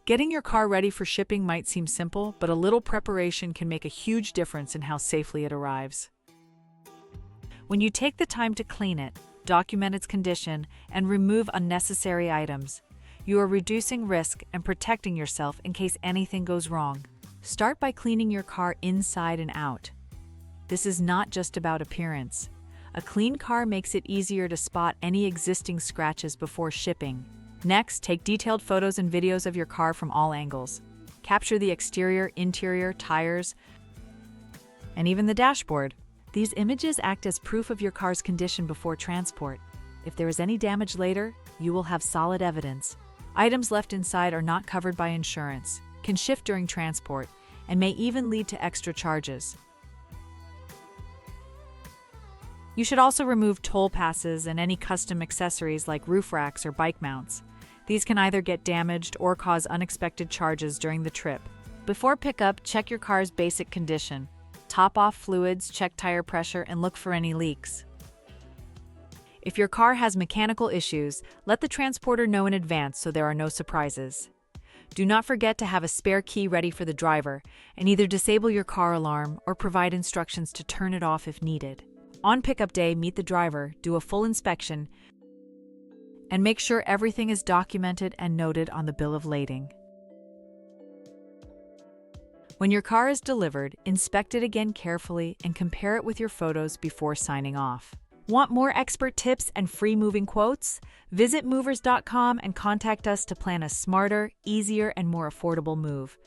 Getting your car ready for shipping might seem simple, but a little preparation can make a huge difference in how safely it arrives. When you take the time to clean it, document its condition, and remove unnecessary items, you are reducing risk and protecting yourself in case anything goes wrong. Start by cleaning your car inside and out. This is not just about appearance. A clean car makes it easier to spot any existing scratches before shipping. Next, take detailed photos and videos of your car from all angles. Capture the exterior, interior, tires, and even the dashboard. These images act as proof of your car's condition before transport. If there is any damage later, you will have solid evidence. Items left inside are not covered by insurance, can shift during transport, and may even lead to extra charges. You should also remove toll passes and any custom accessories like roof racks or bike mounts. These can either get damaged or cause unexpected charges during the trip. Before pickup, check your car's basic condition. Top off fluids, check tire pressure, and look for any leaks. If your car has mechanical issues, let the transporter know in advance so there are no surprises. Do not forget to have a spare key ready for the driver, and either disable your car alarm or provide instructions to turn it off if needed. On pickup day, meet the driver, do a full inspection, and make sure everything is documented and noted on the bill of lading. When your car is delivered, inspect it again carefully and compare it with your photos before signing off. Want more expert tips and free moving quotes? Visit MoversCom and contact us to plan a smarter, easier, and more affordable move.